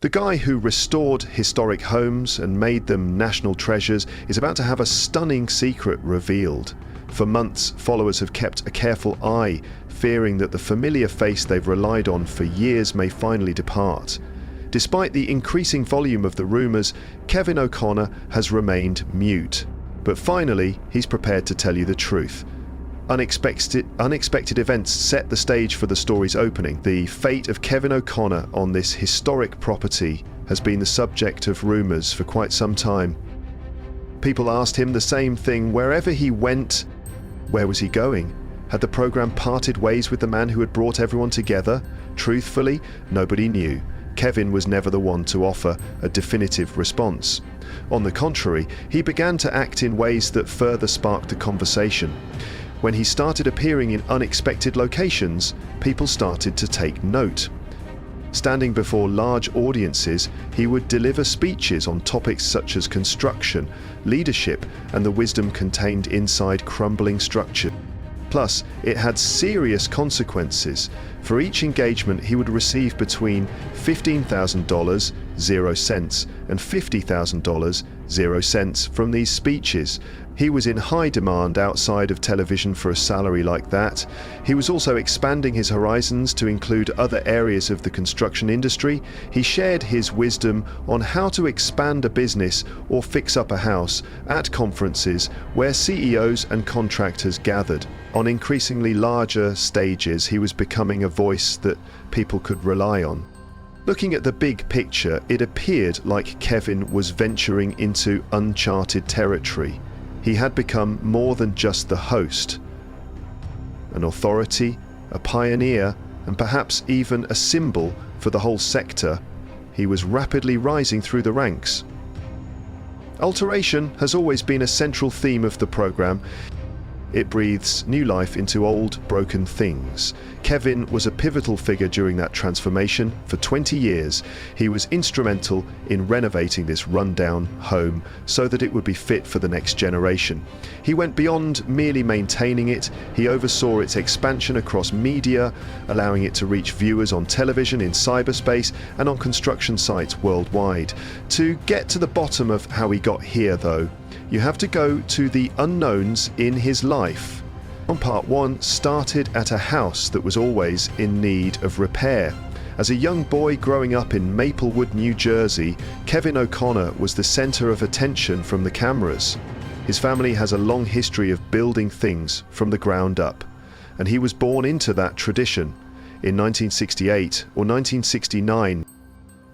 The guy who restored historic homes and made them national treasures is about to have a stunning secret revealed. For months, followers have kept a careful eye, fearing that the familiar face they've relied on for years may finally depart. Despite the increasing volume of the rumours, Kevin O'Connor has remained mute. But finally, he's prepared to tell you the truth. Unexpected events set the stage for the story's opening. The fate of Kevin O'Connor on this historic property has been the subject of rumours for quite some time. People asked him the same thing wherever he went. Where was he going? Had the programme parted ways with the man who had brought everyone together? Truthfully, nobody knew. Kevin was never the one to offer a definitive response. On the contrary, he began to act in ways that further sparked the conversation. When he started appearing in unexpected locations, people started to take note. Standing before large audiences, he would deliver speeches on topics such as construction, leadership, and the wisdom contained inside crumbling structure. Plus, it had serious consequences. For each engagement, he would receive between $15,000, 0 cents, and $50,000, 0 cents from these speeches. He was in high demand outside of television for a salary like that. He was also expanding his horizons to include other areas of the construction industry. He shared his wisdom on how to expand a business or fix up a house at conferences where CEOs and contractors gathered. On increasingly larger stages, he was becoming a voice that people could rely on. Looking at the big picture, it appeared like Kevin was venturing into uncharted territory. He had become more than just the host. An authority, a pioneer, and perhaps even a symbol for the whole sector. He was rapidly rising through the ranks. Alteration has always been a central theme of the programme. It breathes new life into old, broken things. Kevin was a pivotal figure during that transformation. For 20 years, he was instrumental in renovating this rundown home so that it would be fit for the next generation. He went beyond merely maintaining it. He oversaw its expansion across media, allowing it to reach viewers on television, in cyberspace, and on construction sites worldwide. To get to the bottom of how he got here, though, you have to go to the unknowns in his life. Part 1 started at a house that was always in need of repair. As a young boy growing up in Maplewood, New Jersey, Kevin O'Connor was the center of attention from the cameras. His family has a long history of building things from the ground up, and he was born into that tradition. In 1968 or 1969,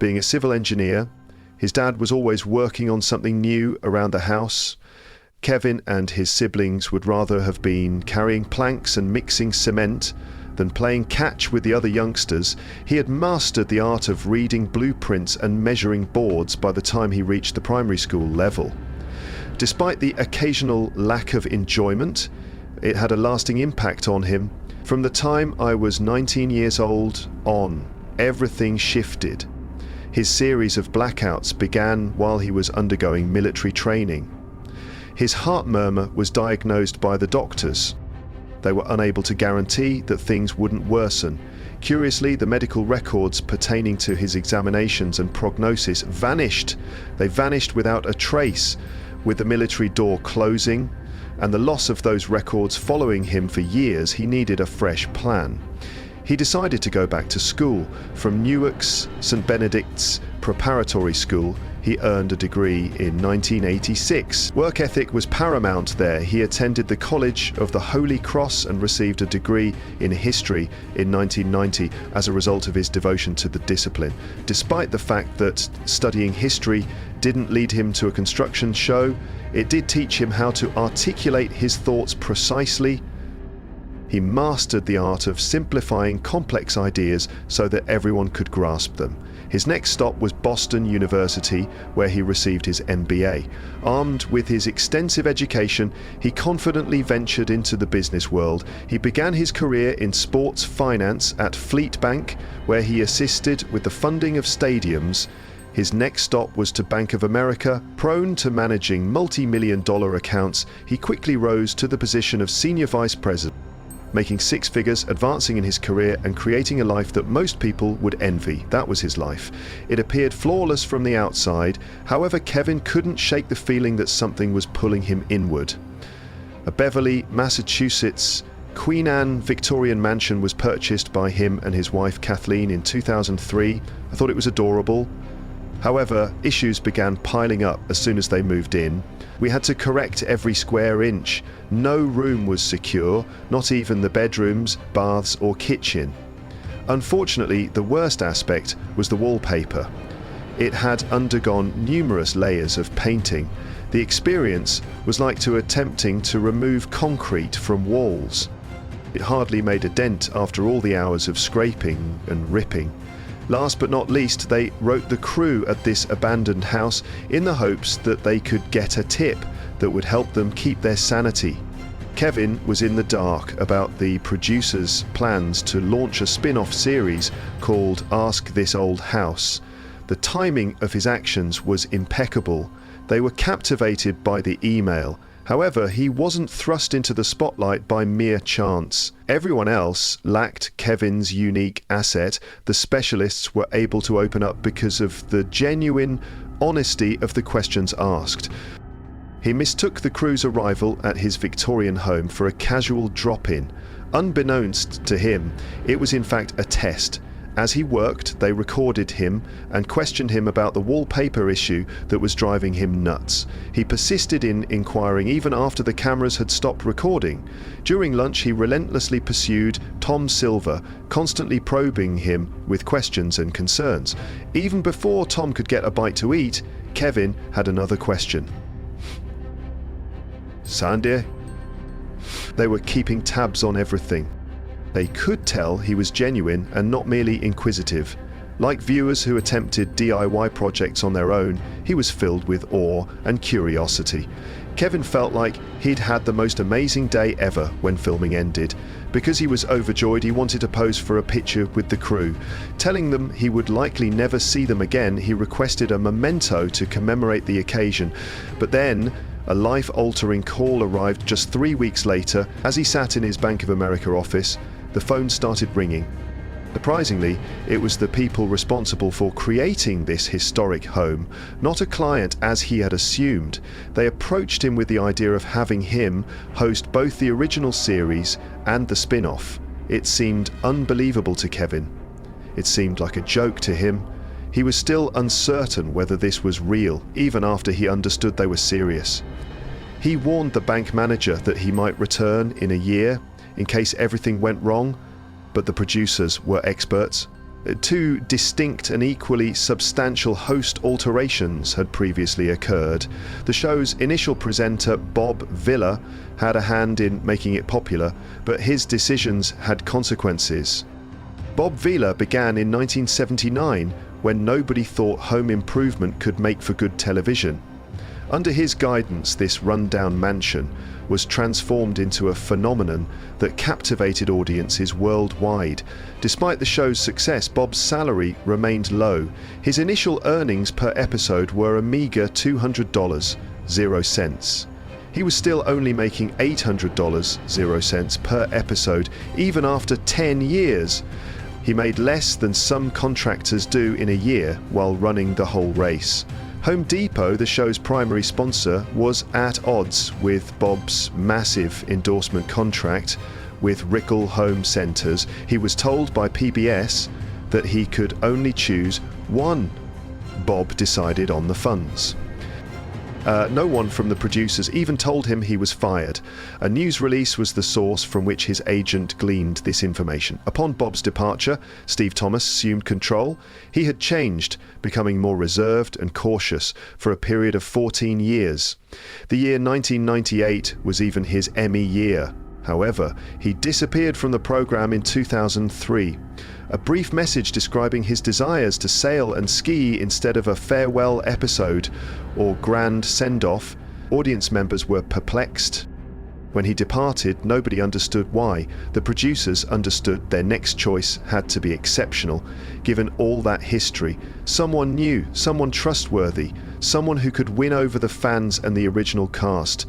being a civil engineer, his dad was always working on something new around the house. Kevin and his siblings would rather have been carrying planks and mixing cement than playing catch with the other youngsters. He had mastered the art of reading blueprints and measuring boards by the time he reached the primary school level. Despite the occasional lack of enjoyment, it had a lasting impact on him. From the time I was 19 years old on, everything shifted. His series of blackouts began while he was undergoing military training. His heart murmur was diagnosed by the doctors. They were unable to guarantee that things wouldn't worsen. Curiously, the medical records pertaining to his examinations and prognosis vanished. They vanished without a trace, with the military door closing and the loss of those records following him for years. He needed a fresh plan. He decided to go back to school. From Newark's St. Benedict's Preparatory School, he earned a degree in 1986. Work ethic was paramount there. He attended the College of the Holy Cross and received a degree in history in 1990 as a result of his devotion to the discipline. Despite the fact that studying history didn't lead him to a construction show, it did teach him how to articulate his thoughts precisely. He mastered the art of simplifying complex ideas so that everyone could grasp them. His next stop was Boston University, where he received his MBA. Armed with his extensive education, he confidently ventured into the business world. He began his career in sports finance at Fleet Bank, where he assisted with the funding of stadiums. His next stop was to Bank of America. Prone to managing multi-million-dollar accounts, he quickly rose to the position of senior vice president. making six figures, advancing in his career, and creating a life that most people would envy. That was his life. It appeared flawless from the outside. However, Kevin couldn't shake the feeling that something was pulling him inward. A Beverly, Massachusetts Queen Anne Victorian mansion was purchased by him and his wife Kathleen in 2003. I thought it was adorable. However, issues began piling up as soon as they moved in. We had to correct every square inch. No room was secure, not even the bedrooms, baths or kitchen. Unfortunately, the worst aspect was the wallpaper. It had undergone numerous layers of painting. The experience was like attempting to remove concrete from walls. It hardly made a dent after all the hours of scraping and ripping. Last but not least, they wrote the crew at this abandoned house in the hopes that they could get a tip that would help them keep their sanity. Kevin was in the dark about the producers' plans to launch a spin-off series called Ask This Old House. The timing of his actions was impeccable. They were captivated by the email. However, he wasn't thrust into the spotlight by mere chance. Everyone else lacked Kevin's unique asset. The specialists were able to open up because of the genuine honesty of the questions asked. He mistook the crew's arrival at his Victorian home for a casual drop-in. Unbeknownst to him, it was in fact a test. As he worked, they recorded him and questioned him about the wallpaper issue that was driving him nuts. He persisted in inquiring even after the cameras had stopped recording. During lunch, he relentlessly pursued Tom Silver, constantly probing him with questions and concerns. Even before Tom could get a bite to eat, Kevin had another question. Sandy? They were keeping tabs on everything. They could tell he was genuine and not merely inquisitive. Like viewers who attempted DIY projects on their own, he was filled with awe and curiosity. Kevin felt like he'd had the most amazing day ever when filming ended. Because he was overjoyed, he wanted to pose for a picture with the crew. Telling them he would likely never see them again, he requested a memento to commemorate the occasion. But then, a life-altering call arrived just 3 weeks later. As he sat in his Bank of America office, the phone started ringing. Surprisingly, it was the people responsible for creating this historic home, not a client as he had assumed. They approached him with the idea of having him host both the original series and the spin-off. It seemed unbelievable to Kevin. It seemed like a joke to him. He was still uncertain whether this was real, even after he understood they were serious. He warned the bank manager that he might return in a year in case everything went wrong, but the producers were experts. 2 distinct and equally substantial host alterations had previously occurred. The show's initial presenter, Bob Vila, had a hand in making it popular, but his decisions had consequences. Bob Vila began in 1979 when nobody thought home improvement could make for good television. Under his guidance, this rundown mansion was transformed into a phenomenon that captivated audiences worldwide. Despite the show's success, Bob's salary remained low. His initial earnings per episode were a meager $200, 0 cents. He was still only making $800, 0 cents per episode, even after 10 years. He made less than some contractors do in a year while running the whole race. Home Depot, the show's primary sponsor, was at odds with Bob's massive endorsement contract with Rickle Home Centers. He was told by PBS that he could only choose one. Bob decided on the funds. No one from the producers even told him he was fired. A news release was the source from which his agent gleaned this information. Upon Bob's departure, Steve Thomas assumed control. He had changed, becoming more reserved and cautious for a period of 14 years. The year 1998 was even his Emmy year. However, he disappeared from the program in 2003. A brief message describing his desires to sail and ski instead of a farewell episode or grand send-off. Audience members were perplexed. When he departed, nobody understood why. The producers understood their next choice had to be exceptional, given all that history. Someone new, someone trustworthy, someone who could win over the fans and the original cast.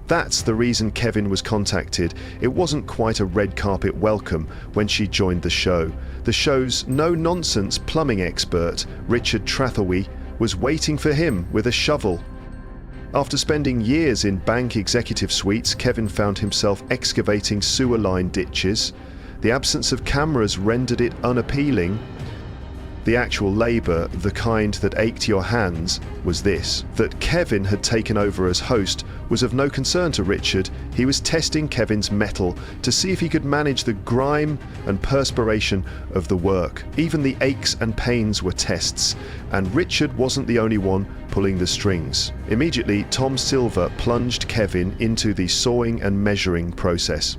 That's the reason Kevin was contacted. It wasn't quite a red carpet welcome when she joined the show. The show's no-nonsense plumbing expert, Richard Trethewey, was waiting for him with a shovel. After spending years in bank executive suites, Kevin found himself excavating sewer line ditches. The absence of cameras rendered it unappealing. The actual labour, the kind that ached your hands, was this. That Kevin had taken over as host was of no concern to Richard. He was testing Kevin's mettle to see if he could manage the grime and perspiration of the work. Even the aches and pains were tests, and Richard wasn't the only one pulling the strings. Immediately, Tom Silver plunged Kevin into the sawing and measuring process.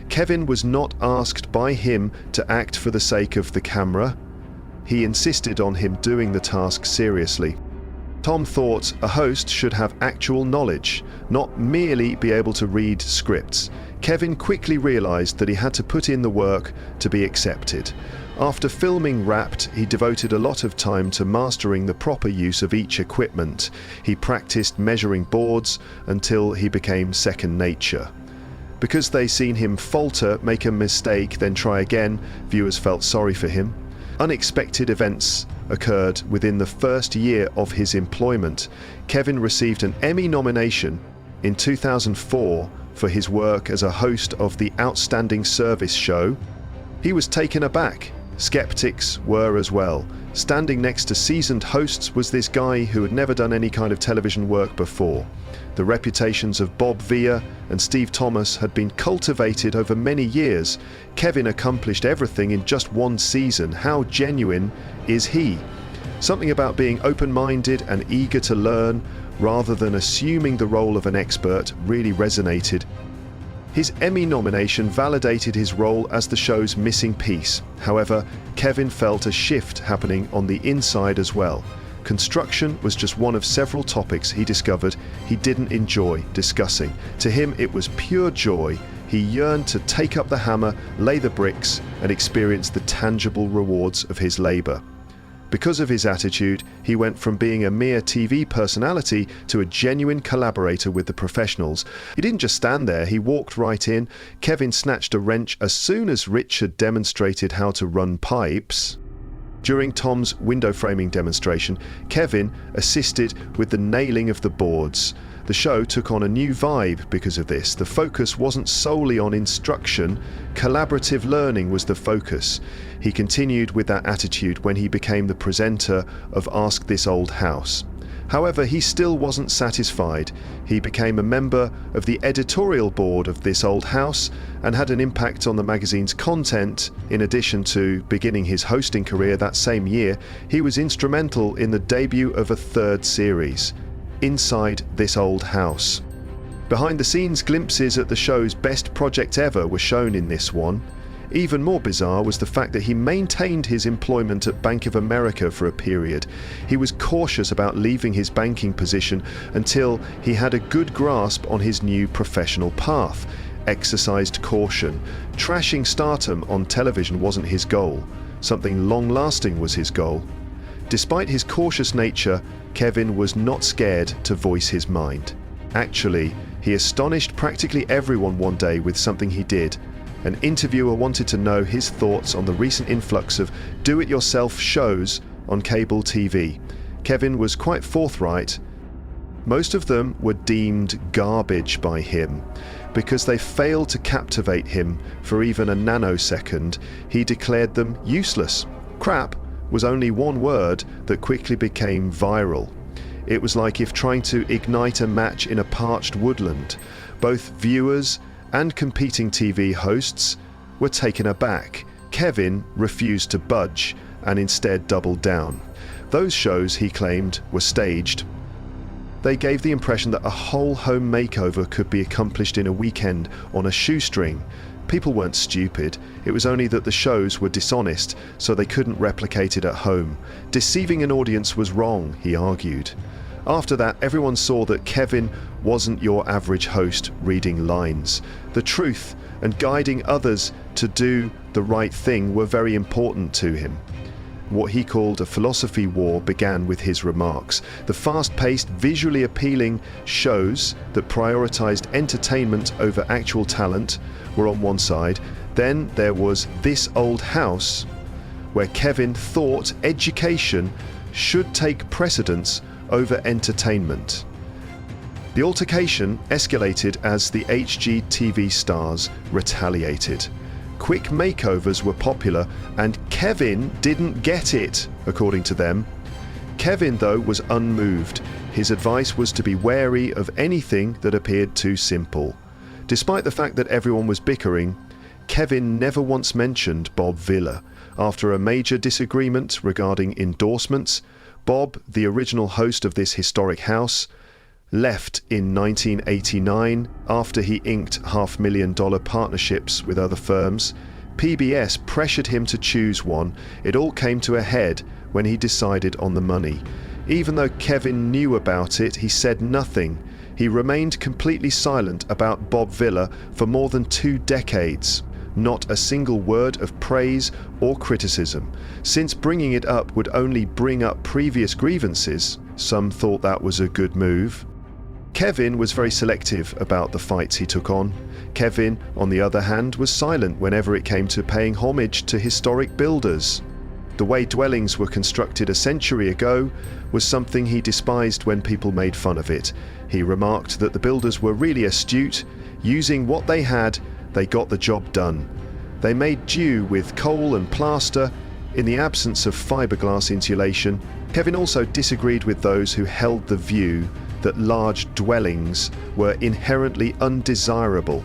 Kevin was not asked by him to act for the sake of the camera. He insisted on him doing the task seriously. Tom thought a host should have actual knowledge, not merely be able to read scripts. Kevin quickly realized that he had to put in the work to be accepted. After filming Wrapped, he devoted a lot of time to mastering the proper use of each equipment. He practiced measuring boards until he became second nature. Because they seen him falter, make a mistake, then try again, viewers felt sorry for him. Unexpected events occurred within the first year of his employment. Kevin received an Emmy nomination in 2004 for his work as a host of the Outstanding Service show. He was taken aback. Skeptics were as well. Standing next to seasoned hosts was this guy who had never done any kind of television work before. The reputations of Bob Vere and Steve Thomas had been cultivated over many years. Kevin accomplished everything in just one season. How genuine is he? Something about being open-minded and eager to learn rather than assuming the role of an expert really resonated. His Emmy nomination validated his role as the show's missing piece. However, Kevin felt a shift happening on the inside as well. Construction was just one of several topics he discovered he didn't enjoy discussing. To him, it was pure joy. He yearned to take up the hammer, lay the bricks, and experience the tangible rewards of his labor. Because of his attitude, he went from being a mere TV personality to a genuine collaborator with the professionals. He didn't just stand there, he walked right in. Kevin snatched a wrench as soon as Richard demonstrated how to run pipes. During Tom's window framing demonstration, Kevin assisted with the nailing of the boards. The show took on a new vibe because of this. The focus wasn't solely on instruction, collaborative learning was the focus. He continued with that attitude when he became the presenter of Ask This Old House. However, he still wasn't satisfied. He became a member of the editorial board of This Old House and had an impact on the magazine's content. In addition to beginning his hosting career that same year, he was instrumental in the debut of a third series, Inside This Old House. Behind-the-scenes glimpses at the show's best project ever were shown in this one. Even more bizarre was the fact that he maintained his employment at Bank of America for a period. He was cautious about leaving his banking position until he had a good grasp on his new professional path. Exercised caution. Trashing stardom on television wasn't his goal. Something long-lasting was his goal. Despite his cautious nature, Kevin was not scared to voice his mind. Actually, he astonished practically everyone one day with something he did. An interviewer wanted to know his thoughts on the recent influx of do-it-yourself shows on cable TV. Kevin was quite forthright. Most of them were deemed garbage by him. Because they failed to captivate him for even a nanosecond, he declared them useless. Crap was only one word that quickly became viral. It was like if trying to ignite a match in a parched woodland. Both viewers and competing TV hosts were taken aback. Kevin refused to budge and instead doubled down. Those shows, he claimed, were staged. They gave the impression that a whole home makeover could be accomplished in a weekend on a shoestring. People weren't stupid, it was only that the shows were dishonest, so they couldn't replicate it at home. Deceiving an audience was wrong, he argued. After that, everyone saw that Kevin wasn't your average host reading lines. The truth and guiding others to do the right thing were very important to him. What he called a philosophy war began with his remarks. The fast-paced, visually appealing shows that prioritized entertainment over actual talent were on one side. Then there was This Old House, where Kevin thought education should take precedence over entertainment. The altercation escalated as the HGTV stars retaliated. Quick makeovers were popular, and Kevin didn't get it, according to them. Kevin, though, was unmoved. His advice was to be wary of anything that appeared too simple. Despite the fact that everyone was bickering, Kevin never once mentioned Bob Vila. After a major disagreement regarding endorsements, Bob, the original host of this historic house, left in 1989 after he inked $500,000 partnerships with other firms. PBS pressured him to choose one. It all came to a head when he decided on the money. Even though Kevin knew about it, he said nothing. He remained completely silent about Bob Vila for more than 2 decades. Not a single word of praise or criticism. Since bringing it up would only bring up previous grievances, some thought that was a good move. Kevin was very selective about the fights he took on. Kevin, on the other hand, was silent whenever it came to paying homage to historic builders. The way dwellings were constructed a century ago was something he despised when people made fun of it. He remarked that the builders were really astute. Using what they had, they got the job done. They made do with coal and plaster in the absence of fiberglass insulation. Kevin also disagreed with those who held the view that large dwellings were inherently undesirable.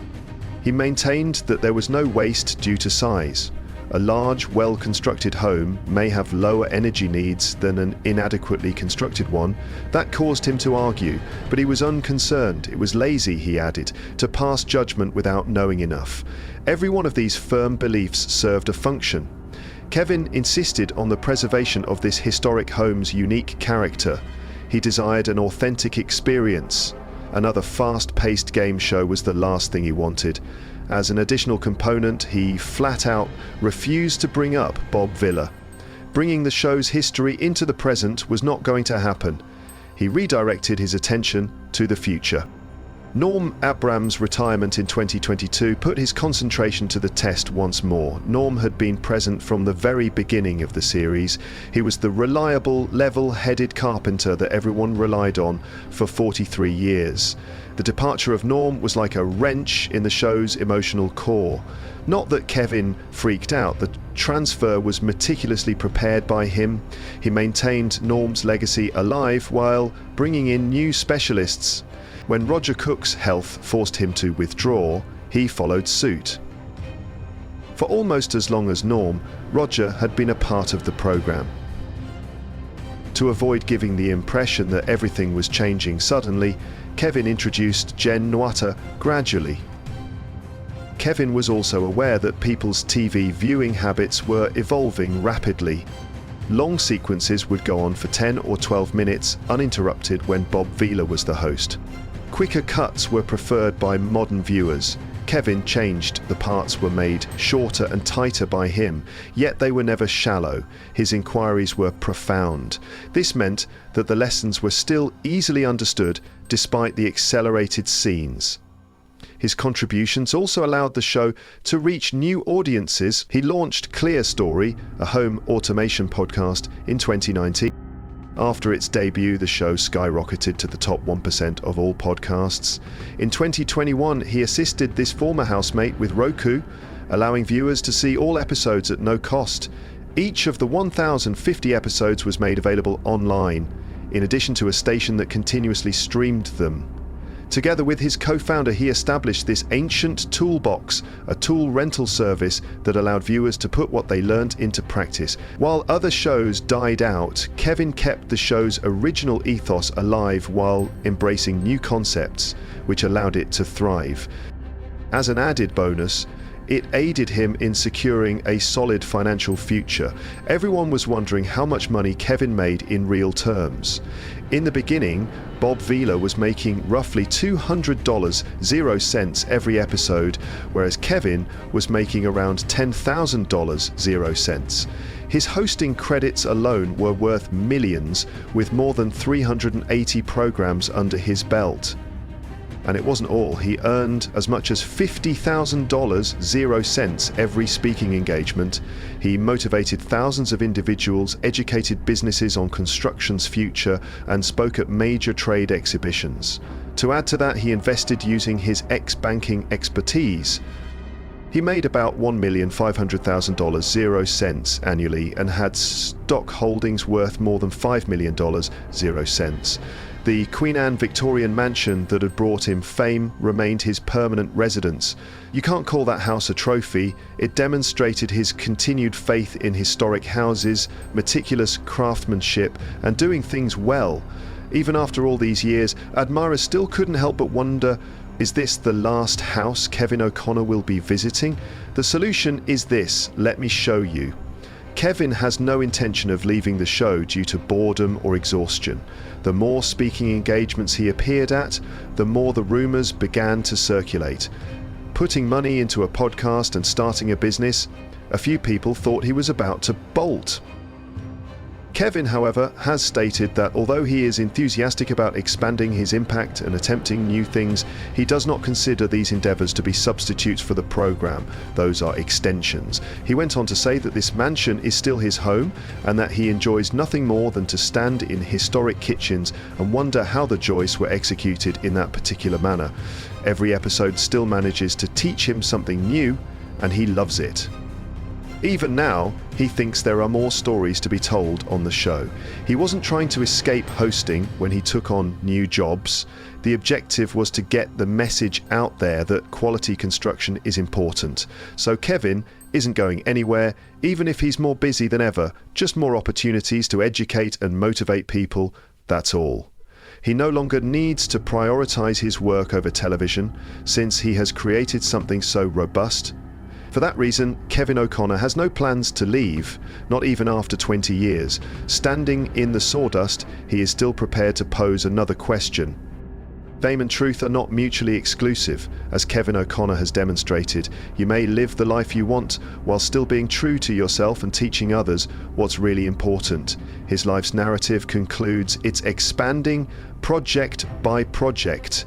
He maintained that there was no waste due to size. A large, well-constructed home may have lower energy needs than an inadequately constructed one. That caused him to argue, but he was unconcerned. It was lazy, he added, to pass judgment without knowing enough. Every one of these firm beliefs served a function. Kevin insisted on the preservation of this historic home's unique character. He desired an authentic experience. Another fast-paced game show was the last thing he wanted. As an additional component, he flat out refused to bring up Bob Vila. Bringing the show's history into the present was not going to happen. He redirected his attention to the future. Norm Abram's retirement in 2022 put his concentration to the test once more. Norm had been present from the very beginning of the series. He was the reliable, level-headed carpenter that everyone relied on for 43 years. The departure of Norm was like a wrench in the show's emotional core. Not that Kevin freaked out. The transfer was meticulously prepared by him. He maintained Norm's legacy alive while bringing in new specialists. When Roger Cook's health forced him to withdraw, he followed suit. For almost as long as Norm, Roger had been a part of the program. To avoid giving the impression that everything was changing suddenly, Kevin introduced Jen Nwata gradually. Kevin was also aware that people's TV viewing habits were evolving rapidly. Long sequences would go on for 10 or 12 minutes uninterrupted when Bob Vila was the host. Quicker cuts were preferred by modern viewers. Kevin changed. The parts were made shorter and tighter by him, yet they were never shallow. His inquiries were profound. This meant that the lessons were still easily understood despite the accelerated scenes. His contributions also allowed the show to reach new audiences. He launched Clear Story, a home automation podcast, in 2019. After its debut, the show skyrocketed to the top 1% of all podcasts. In 2021, he assisted this former housemate with Roku, allowing viewers to see all episodes at no cost. Each of the 1,050 episodes was made available online, in addition to a station that continuously streamed them. Together with his co-founder, he established this ancient toolbox, a tool rental service that allowed viewers to put what they learned into practice. While other shows died out, Kevin kept the show's original ethos alive while embracing new concepts, which allowed it to thrive. As an added bonus, it aided him in securing a solid financial future. Everyone was wondering how much money Kevin made in real terms. In the beginning, Bob Vila was making roughly $200, 0 cents every episode, whereas Kevin was making around $10,000, 0 cents. His hosting credits alone were worth millions, with more than 380 programs under his belt. And it wasn't all. He earned as much as $50,000, 0 cents every speaking engagement. He motivated thousands of individuals, educated businesses on construction's future, and spoke at major trade exhibitions. To add to that, he invested using his ex-banking expertise. He made about $1,500,000, 0 cents annually, and had stock holdings worth more than $5 million, 0 cents. The Queen Anne Victorian mansion that had brought him fame remained his permanent residence. You can't call that house a trophy. It demonstrated his continued faith in historic houses, meticulous craftsmanship, and doing things well. Even after all these years, admirers still couldn't help but wonder, is this the last house Kevin O'Connor will be visiting? The solution is this. Let me show you. Kevin has no intention of leaving the show due to boredom or exhaustion. The more speaking engagements he appeared at, the more the rumors began to circulate. Putting money into a podcast and starting a business, a few people thought he was about to bolt. Kevin, however, has stated that although he is enthusiastic about expanding his impact and attempting new things, he does not consider these endeavors to be substitutes for the program. Those are extensions. He went on to say that this mansion is still his home and that he enjoys nothing more than to stand in historic kitchens and wonder how the joists were executed in that particular manner. Every episode still manages to teach him something new, and he loves it. Even now, he thinks there are more stories to be told on the show. He wasn't trying to escape hosting when he took on new jobs. The objective was to get the message out there that quality construction is important. So Kevin isn't going anywhere, even if he's more busy than ever. Just more opportunities to educate and motivate people, that's all. He no longer needs to prioritize his work over television, since he has created something so robust. For that reason, Kevin O'Connor has no plans to leave, not even after 20 years. Standing in the sawdust, he is still prepared to pose another question. Fame and truth are not mutually exclusive. As Kevin O'Connor has demonstrated, you may live the life you want while still being true to yourself and teaching others what's really important. His life's narrative concludes, it's expanding project by project.